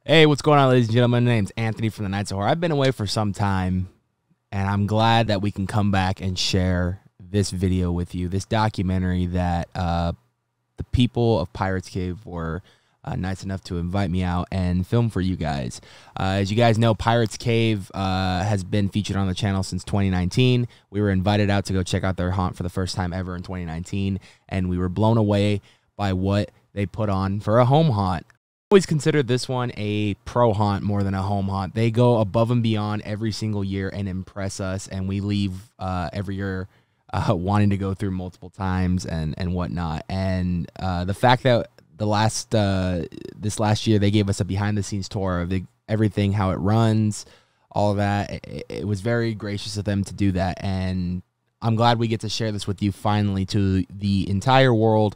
Hey, what's going on, ladies and gentlemen? My name's Anthony from the Nights of Horror. I've been away for some time, and I'm glad that we can come back and share this video with you, this documentary that the people of Pirates Cave were nice enough to invite me out and film for you guys. As you guys know, Pirates Cave has been featured on the channel since 2019. We were invited out to go check out their haunt for the first time ever in 2019, and we were blown away by what they put on for a home haunt. Always considered this one a pro haunt more than a home haunt. They go above and beyond every single year and impress us, and we leave every year wanting to go through multiple times and whatnot. And the fact that this last year they gave us a behind the scenes tour of everything, how it runs, all of that, it was very gracious of them to do that, and I'm glad we get to share this with you finally, to the entire world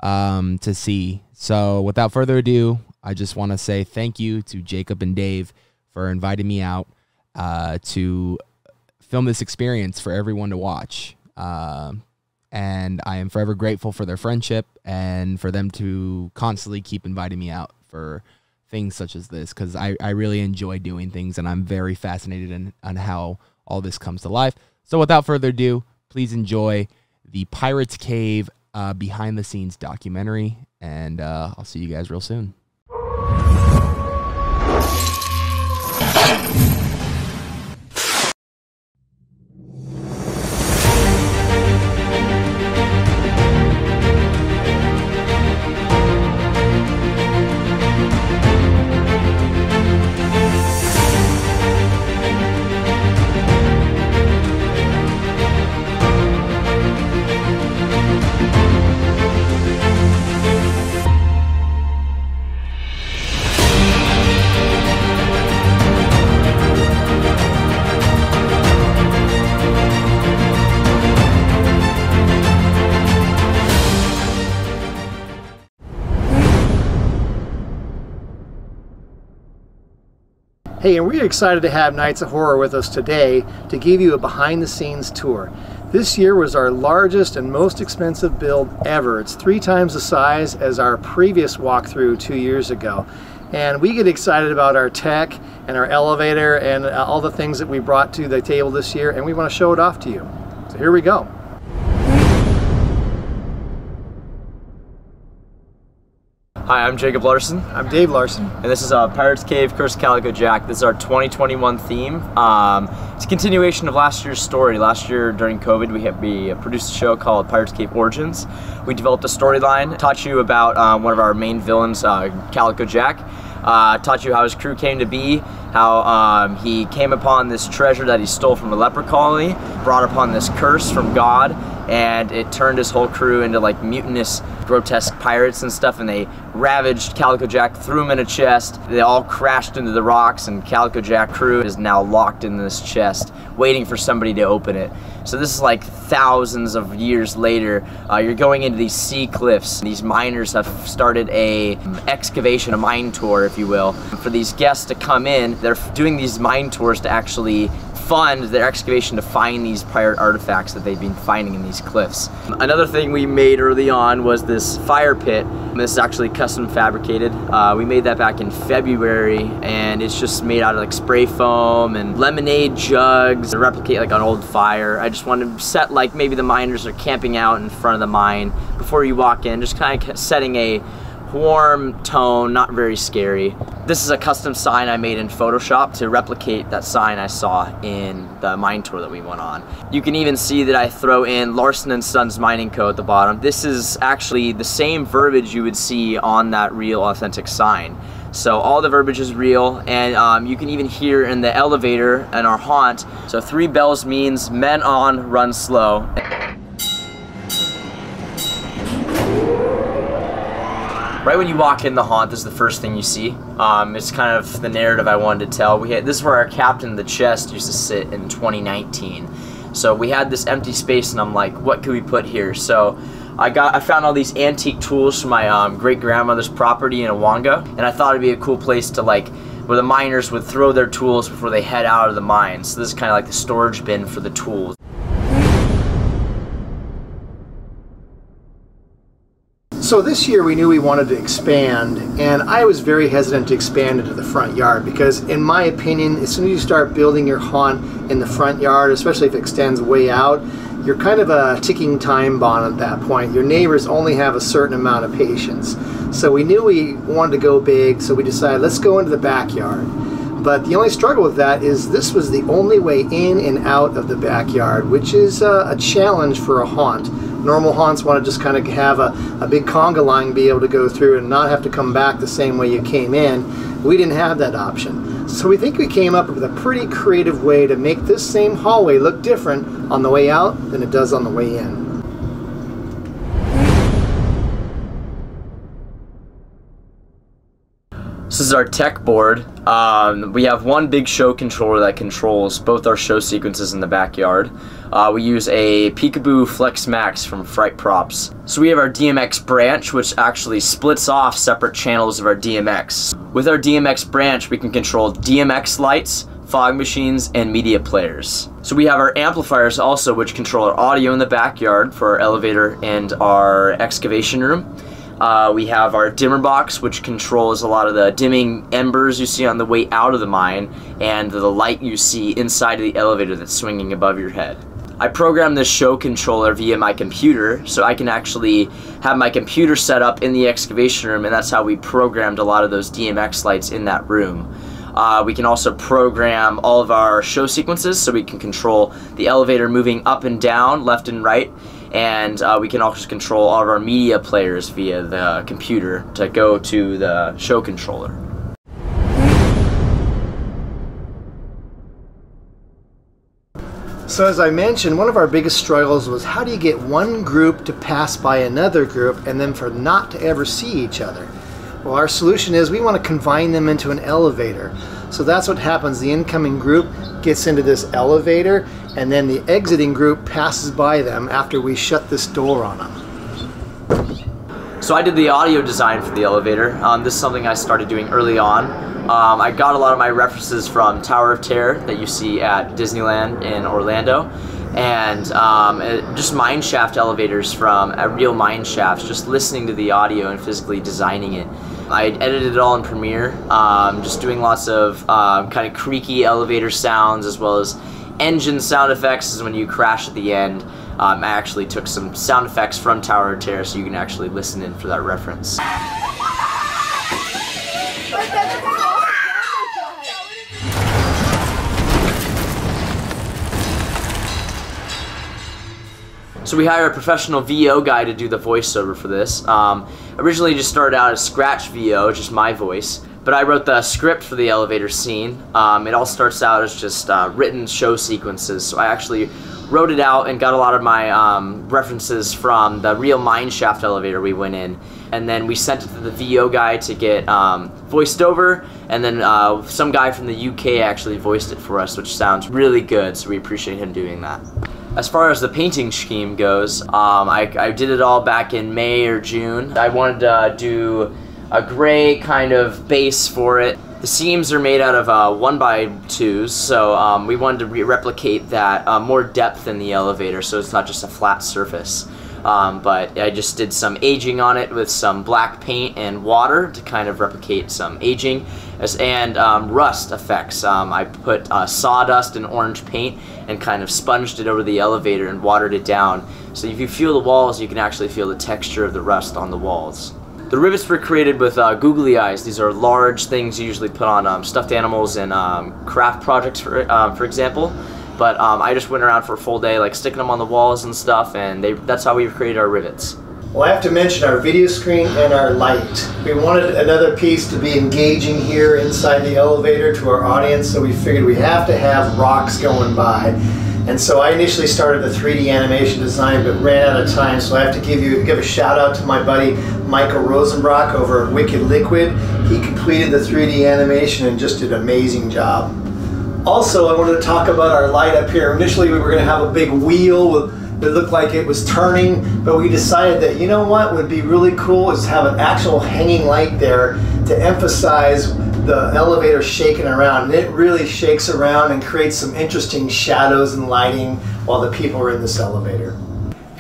to see. So without further ado, I just want to say thank you to Jacob and Dave for inviting me out to film this experience for everyone to watch. And I am forever grateful for their friendship and for them to constantly keep inviting me out for things such as this, because I really enjoy doing things, and I'm very fascinated on how all this comes to life. So without further ado, please enjoy the Pirates Cave behind the scenes documentary, and I'll see you guys real soon. Hey, and we're excited to have Nights of Horror with us today to give you a behind-the-scenes tour. This year was our largest and most expensive build ever. It's 3 times the size as our previous walkthrough 2 years ago. And we get excited about our tech and our elevator and all the things that we brought to the table this year, and we want to show it off to you. So here we go. Hi, I'm Jacob Larson. I'm Dave Larson. And this is Pirates Cave, Cursed Calico Jack. This is our 2021 theme. It's a continuation of last year's story. Last year during COVID, we produced a show called Pirates Cave Origins. We developed a storyline, taught you about one of our main villains, Calico Jack. Taught you how his crew came to be, how he came upon this treasure that he stole from a leper colony, brought upon this curse from God, and it turned his whole crew into like mutinous, grotesque pirates and stuff, and they ravaged Calico Jack, threw him in a chest. They all crashed into the rocks, and Calico Jack crew is now locked in this chest, waiting for somebody to open it. So this is like thousands of years later. You're going into these sea cliffs. These miners have started a excavation, a mine tour, if you will. For these guests to come in, they're doing these mine tours to actually fund their excavation to find these pirate artifacts that they've been finding in these cliffs. Another thing we made early on was this fire pit. This is actually custom fabricated. We made that back in February, and it's just made out of like spray foam and lemonade jugs to replicate like an old fire. I just wanted to set like maybe the miners are camping out in front of the mine before you walk in, just kind of setting a warm tone, not very scary. This is a custom sign I made in Photoshop to replicate that sign I saw in the mine tour that we went on. You can even see that I throw in Larson & Sons Mining Co. at the bottom. This is actually the same verbiage you would see on that real authentic sign. So all the verbiage is real, and you can even hear in the elevator in our haunt. So 3 bells means men on, run slow. Right when you walk in the haunt, this is the first thing you see. It's kind of the narrative I wanted to tell. This is where our captain of the chest used to sit in 2019. So we had this empty space, and I'm like, what could we put here? So I found all these antique tools from my great-grandmother's property in Awanga, and I thought it'd be a cool place to like, where the miners would throw their tools before they head out of the mine. So this is kind of like the storage bin for the tools. So this year we knew we wanted to expand, and I was very hesitant to expand into the front yard because, in my opinion, as soon as you start building your haunt in the front yard, especially if it extends way out, you're kind of a ticking time bomb at that point. Your neighbors only have a certain amount of patience. So we knew we wanted to go big, so we decided let's go into the backyard. But the only struggle with that is this was the only way in and out of the backyard, which is a challenge for a haunt. Normal haunts want to just kind of have a big conga line be able to go through and not have to come back the same way you came in. We didn't have that option. So we think we came up with a pretty creative way to make this same hallway look different on the way out than it does on the way in. This is our tech board. We have one big show controller that controls both our show sequences in the backyard. We use a Peekaboo Flex Max from Fright Props. So we have our DMX branch, which actually splits off separate channels of our DMX. With our DMX branch, we can control Dmx Lights, fog machines, and media players. So we have our amplifiers also, which control our audio in the backyard for our elevator and our excavation room. We have our dimmer box, which controls a lot of the dimming embers you see on the way out of the mine and the light you see inside of the elevator that's swinging above your head. I programmed this show controller via my computer, so I can actually have my computer set up in the excavation room, and that's how we programmed a lot of those DMX lights in that room. We can also program all of our show sequences, so we can control the elevator moving up and down, left and right, and we can also control all of our media players via the computer to go to the show controller. So as I mentioned, one of our biggest struggles was how do you get one group to pass by another group and then for not to ever see each other? Well, our solution is we want to confine them into an elevator. So that's what happens. The incoming group gets into this elevator, and then the exiting group passes by them after we shut this door on them. So I did the audio design for the elevator. This is something I started doing early on. I got a lot of my references from Tower of Terror that you see at Disneyland in Orlando, and just mine shaft elevators from real mine shafts, just listening to the audio and physically designing it. I edited it all in Premiere, just doing lots of kind of creaky elevator sounds as well as engine sound effects. Is when you crash at the end. I actually took some sound effects from Tower of Terror so you can actually listen in for that reference. So we hired a professional VO guy to do the voiceover for this. Originally just started out as scratch VO, just my voice, but I wrote the script for the elevator scene. It all starts out as just written show sequences, so I actually wrote it out and got a lot of my references from the real mine shaft elevator we went in, and then we sent it to the VO guy to get voiced over, and then some guy from the UK actually voiced it for us, which sounds really good, so we appreciate him doing that. As far as the painting scheme goes, I did it all back in May or June. I wanted to do a gray kind of base for it. The seams are made out of 1x2s, so we wanted to replicate that more depth in the elevator, so it's not just a flat surface. But I just did some aging on it with some black paint and water to kind of replicate some aging, and rust effects. I put sawdust and orange paint and kind of sponged it over the elevator and watered it down. So if you feel the walls, you can actually feel the texture of the rust on the walls. The rivets were created with googly eyes. These are large things you usually put on stuffed animals and craft projects, for example. But I just went around for a full day, like sticking them on the walls and stuff, and that's how we created our rivets. Well, I have to mention our video screen and our light. We wanted another piece to be engaging here inside the elevator to our audience, so we figured we have to have rocks going by. And so I initially started the 3D animation design, but ran out of time, so I have to give a shout out to my buddy Michael Rosenbrock over at Wicked Liquid. He completed the 3D animation and just did an amazing job. Also, I wanted to talk about our light up here. Initially, we were going to have a big wheel that looked like it was turning, but we decided that, you know what would be really cool is to have an actual hanging light there to emphasize the elevator shaking around. And it really shakes around and creates some interesting shadows and lighting while the people are in this elevator.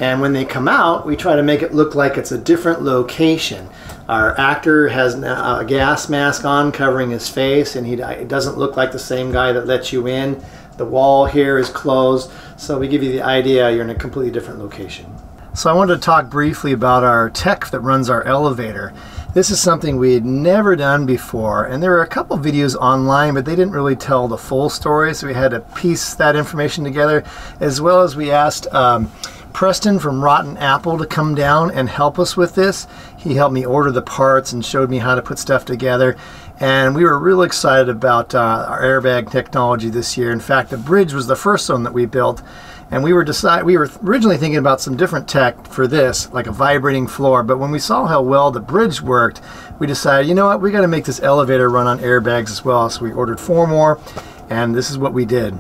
And when they come out, we try to make it look like it's a different location. Our actor has a gas mask on covering his face, and it doesn't look like the same guy that let you in. The wall here is closed, so we give you the idea you're in a completely different location. So I wanted to talk briefly about our tech that runs our elevator. This is something we had never done before, and there were a couple videos online, but they didn't really tell the full story, so we had to piece that information together, as well as we asked Preston from Rotten Apple to come down and help us with this. He helped me order the parts and showed me how to put stuff together, and we were really excited about our airbag technology this year. In fact, the bridge was the first one that we built, and we were originally thinking about some different tech for this, like a vibrating floor, but when we saw how well the bridge worked, we decided, you know what, we got to make this elevator run on airbags as well, so we ordered 4 more, and this is what we did.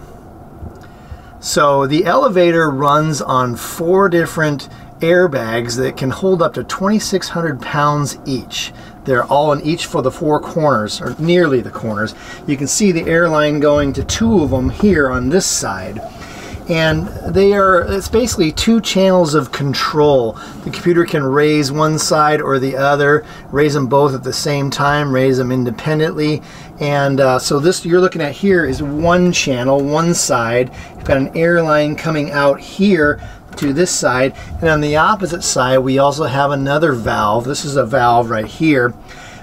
So the elevator runs on 4 different airbags that can hold up to 2,600 pounds each. They're all in each for the 4 corners, or nearly the corners. You can see the airline going to 2 of them here on this side. And it's basically 2 channels of control. The computer can raise one side or the other, raise them both at the same time, raise them independently. And so this you're looking at here is 1 channel, one side. You've got an airline coming out here to this side. And on the opposite side, we also have another valve. This is a valve right here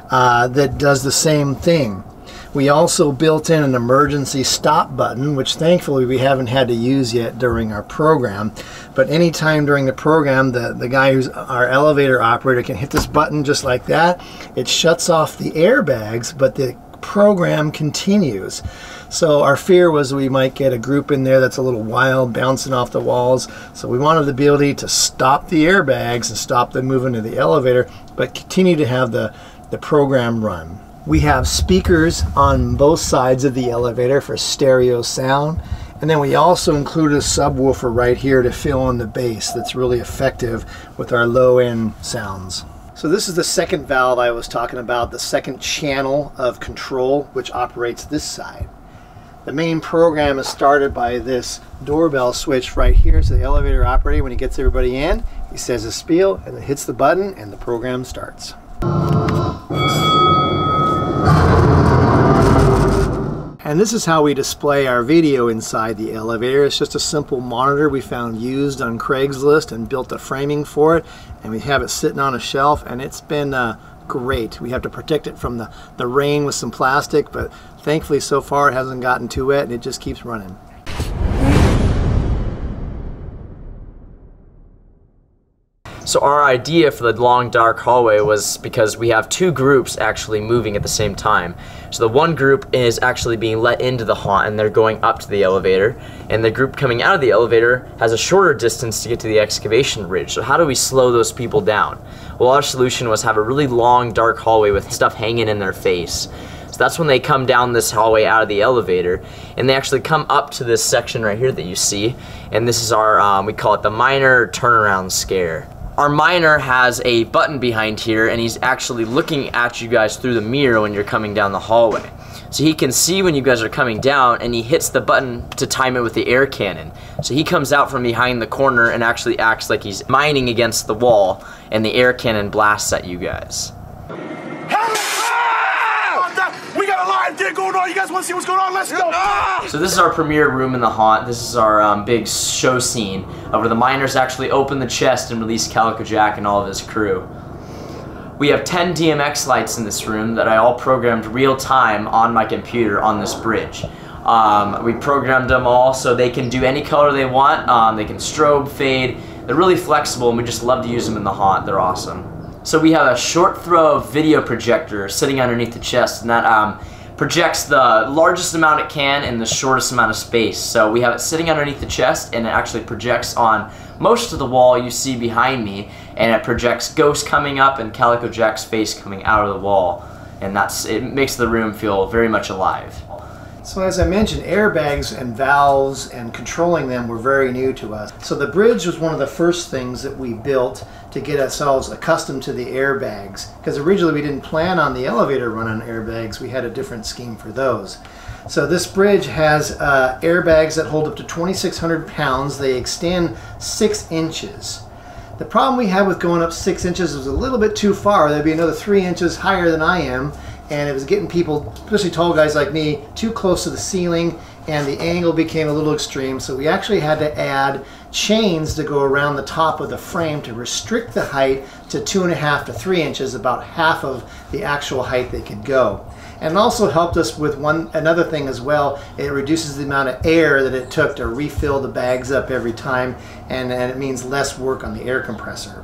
that does the same thing. We also built in an emergency stop button, which thankfully we haven't had to use yet during our program. But anytime during the program, the guy who's our elevator operator can hit this button just like that. It shuts off the airbags, but the program continues. So our fear was we might get a group in there that's a little wild, bouncing off the walls. So we wanted the ability to stop the airbags and stop them moving to the elevator, but continue to have the program run. We have speakers on both sides of the elevator for stereo sound, and then we also included a subwoofer right here to fill in the bass that's really effective with our low-end sounds. So this is the second valve I was talking about, the second channel of control, which operates this side. The main program is started by this doorbell switch right here. So the elevator operator, when he gets everybody in, he says a spiel and then hits the button and the program starts. And this is how we display our video inside the elevator. It's just a simple monitor we found used on Craigslist and built a framing for it, and we have it sitting on a shelf, and it's been great. We have to protect it from the rain with some plastic, but thankfully so far it hasn't gotten too wet and it just keeps running. So our idea for the long dark hallway was because we have 2 groups actually moving at the same time. So the one group is actually being let into the haunt and they're going up to the elevator, and the group coming out of the elevator has a shorter distance to get to the excavation ridge. So how do we slow those people down? Well, our solution was have a really long dark hallway with stuff hanging in their face. So that's when they come down this hallway out of the elevator, and they actually come up to this section right here that you see, and this is our, we call it the minor turnaround scare. Our miner has a button behind here, and he's actually looking at you guys through the mirror when you're coming down the hallway. So he can see when you guys are coming down, and he hits the button to time it with the air cannon. So he comes out from behind the corner and actually acts like he's mining against the wall, and the air cannon blasts at you guys. We got a live thing going on. You guys want to see what's going on? Let's go. So this is our premiere room in the haunt. This is our big show scene where the miners actually open the chest and release Calico Jack and all of his crew. We have 10 Dmx lights in this room that I all programmed real time on my computer on this bridge. We programmed them all so they can do any color they want. They can strobe, fade. They're really flexible, and we just love to use them in the haunt. They're awesome. So we have a short throw video projector sitting underneath the chest, and that projects the largest amount it can in the shortest amount of space. So we have it sitting underneath the chest, and it actually projects on most of the wall you see behind me, and it projects Ghost coming up and Calico Jack's face coming out of the wall, and it makes the room feel very much alive. So as I mentioned, airbags and valves and controlling them were very new to us. So the bridge was one of the first things that we built to get ourselves accustomed to the airbags. Because originally we didn't plan on the elevator run on airbags, we had a different scheme for those. So this bridge has airbags that hold up to 2,600 pounds. They extend 6 inches. The problem we had with going up 6 inches was a little bit too far. There'd be another 3 inches higher than I am, and it was getting people, especially tall guys like me, too close to the ceiling, and the angle became a little extreme. So we actually had to add chains to go around the top of the frame to restrict the height to 2.5 to 3 inches, about half of the actual height they could go. And it also helped us with another thing as well. It reduces the amount of air that it took to refill the bags up every time, and it means less work on the air compressor.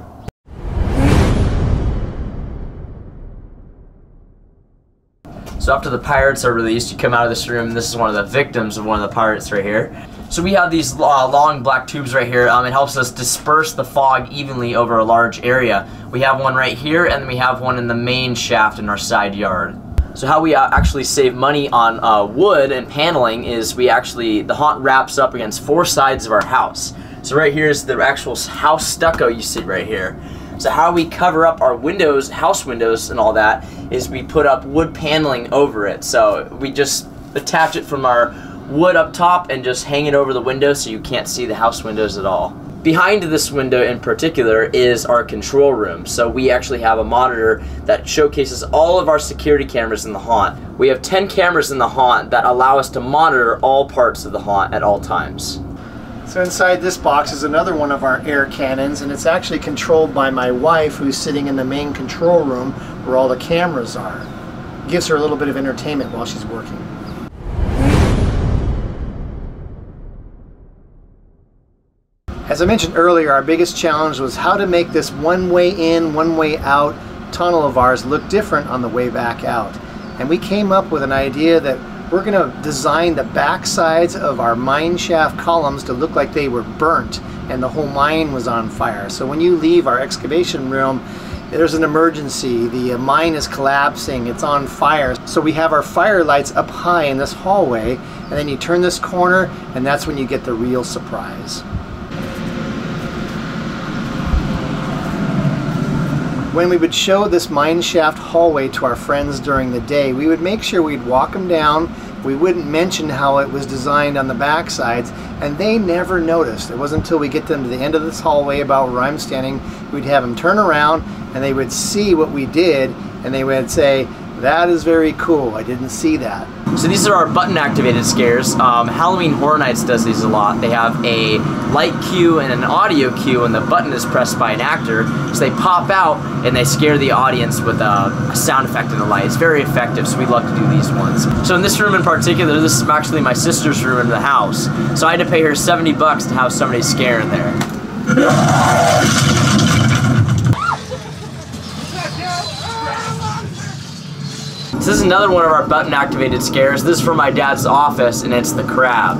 So after the pirates are released, you come out of this room, and this is one of the victims of one of the pirates right here. So we have these long black tubes right here. It helps us disperse the fog evenly over a large area. We have one right here, and then we have one in the main shaft in our side yard. So how we actually save money on wood and paneling is the haunt wraps up against 4 sides of our house. So right here is the actual house stucco you see right here. So how we cover up our windows, house windows and all that, is we put up wood paneling over it. So we just attach it from our wood up top and just hang it over the window so you can't see the house windows at all. Behind this window in particular is our control room. So we actually have a monitor that showcases all of our security cameras in the haunt. We have 10 cameras in the haunt that allow us to monitor all parts of the haunt at all times. So inside this box is another one of our air cannons, and it's actually controlled by my wife, who's sitting in the main control room where all the cameras are. It gives her a little bit of entertainment while she's working. As I mentioned earlier, our biggest challenge was how to make this one-way in, one-way out tunnel of ours look different on the way back out. And we came up with an idea that we're going to design the back sides of our mine shaft columns to look like they were burnt and the whole mine was on fire. So when you leave our excavation room, there's an emergency, the mine is collapsing, it's on fire. So we have our fire lights up high in this hallway, and then you turn this corner and that's when you get the real surprise. When we would show this mine shaft hallway to our friends during the day, we would make sure we'd walk them down. We wouldn't mention how it was designed on the back sides, and they never noticed. It wasn't until we get them to the end of this hallway about where I'm standing, we'd have them turn around and they would see what we did, and they would say, "That is very cool, I didn't see that." So these are our button activated scares. Halloween Horror Nights does these a lot. They have a light cue and an audio cue, and the button is pressed by an actor. So they pop out and they scare the audience with a sound effect in the light. It's very effective, so we love to do these ones. So in this room in particular, this is actually my sister's room in the house. So I had to pay her 70 bucks to have somebody scare in there. So this is another one of our button activated scares. This is from my dad's office, and it's the crab.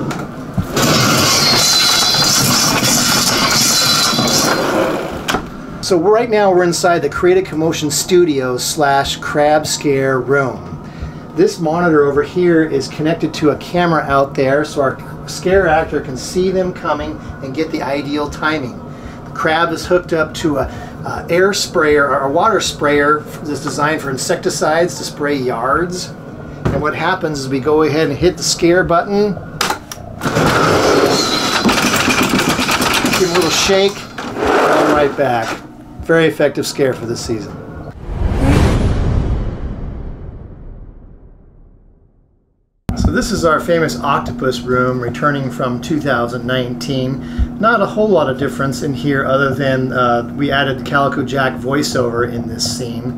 So right now we're inside the Creative Commotion Studios / crab scare room. This monitor over here is connected to a camera out there, so our scare actor can see them coming and get the ideal timing. The crab is hooked up to a air sprayer, or a water sprayer that's designed for insecticides to spray yards. And what happens is we go ahead and hit the scare button, give a little shake, and right back. Very effective scare for this season. So this is our famous octopus room returning from 2019. Not a whole lot of difference in here other than we added Calico Jack voiceover in this scene.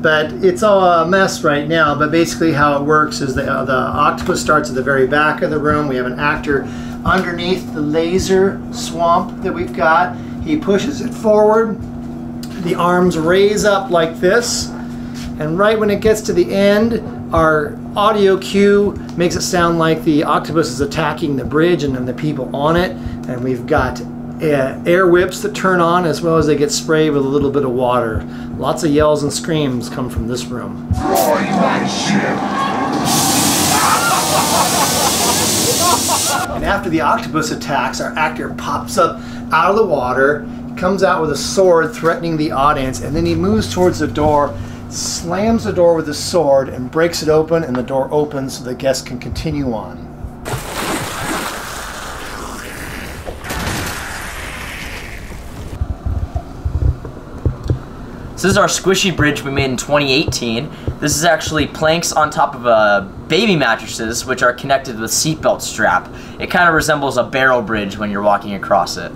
But it's all a mess right now, but basically how it works is the octopus starts at the very back of the room. We have an actor underneath the laser swamp that we've got. He pushes it forward. The arms raise up like this. And right when it gets to the end, our audio cue makes it sound like the octopus is attacking the bridge and then the people on it. And we've got air whips that turn on, as well as they get sprayed with a little bit of water. Lots of yells and screams come from this room. And after the octopus attacks, our actor pops up out of the water, comes out with a sword threatening the audience, and then he moves towards the door, slams the door with his sword and breaks it open, and the door opens so the guests can continue on. So this is our squishy bridge we made in 2018. This is actually planks on top of baby mattresses, which are connected with seatbelt strap. It kind of resembles a barrel bridge when you're walking across it.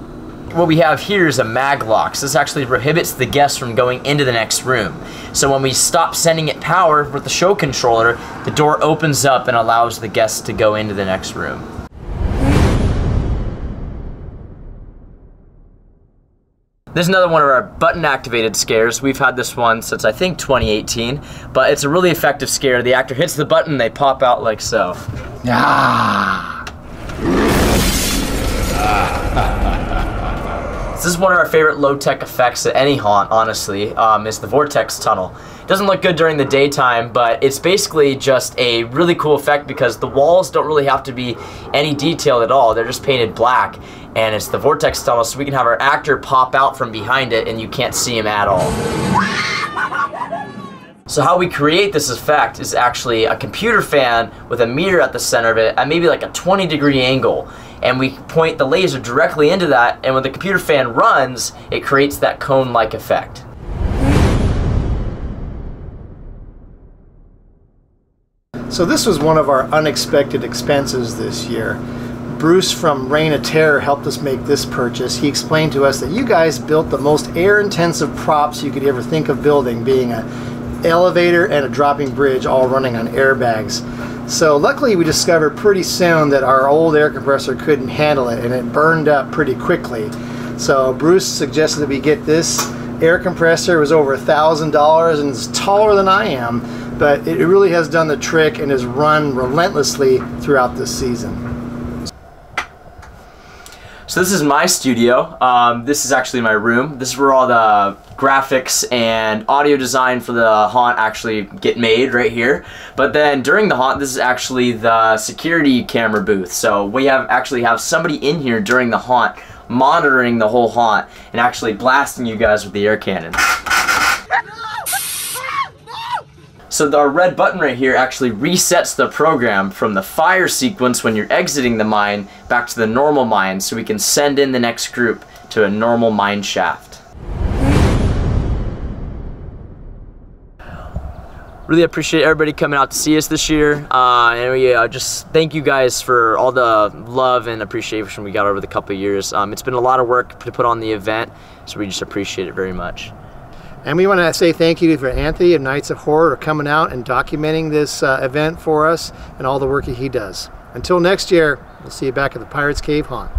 What we have here is a mag lock. So this actually prohibits the guests from going into the next room. So when we stop sending it power with the show controller, the door opens up and allows the guests to go into the next room. This is another one of our button activated scares. We've had this one since I think 2018, but it's a really effective scare. The actor hits the button, they pop out like so. This is one of our favorite low-tech effects at any haunt, honestly, is the Vortex Tunnel. It doesn't look good during the daytime, but it's basically just a really cool effect because the walls don't really have to be any detail at all. They're just painted black, and it's the Vortex Tunnel, so we can have our actor pop out from behind it and you can't see him at all. So how we create this effect is actually a computer fan with a mirror at the center of it at maybe like a 20-degree angle. And we point the laser directly into that, and when the computer fan runs, it creates that cone-like effect. So this was one of our unexpected expenses this year. Bruce from Reign of Terror helped us make this purchase. He explained to us that you guys built the most air-intensive props you could ever think of building, being an elevator and a dropping bridge all running on airbags. So luckily we discovered pretty soon that our old air compressor couldn't handle it, and it burned up pretty quickly. So Bruce suggested that we get this air compressor. It was over $1,000 and it's taller than I am, but it really has done the trick and has run relentlessly throughout this season. So this is my studio. This is actually my room. This is where all the graphics and audio design for the haunt actually get made right here. But then during the haunt, this is actually the security camera booth. So we actually have somebody in here during the haunt monitoring the whole haunt and actually blasting you guys with the air cannon. So our red button right here actually resets the program from the fire sequence when you're exiting the mine back to the normal mine, so we can send in the next group to a normal mine shaft. Really appreciate everybody coming out to see us this year, and we just thank you guys for all the love and appreciation we got over the couple of years. It's been a lot of work to put on the event, so we just appreciate it very much. And we want to say thank you for Anthony of Nights of Horror for coming out and documenting this event for us and all the work that he does. Until next year, we'll see you back at the Pirates Cave Haunt.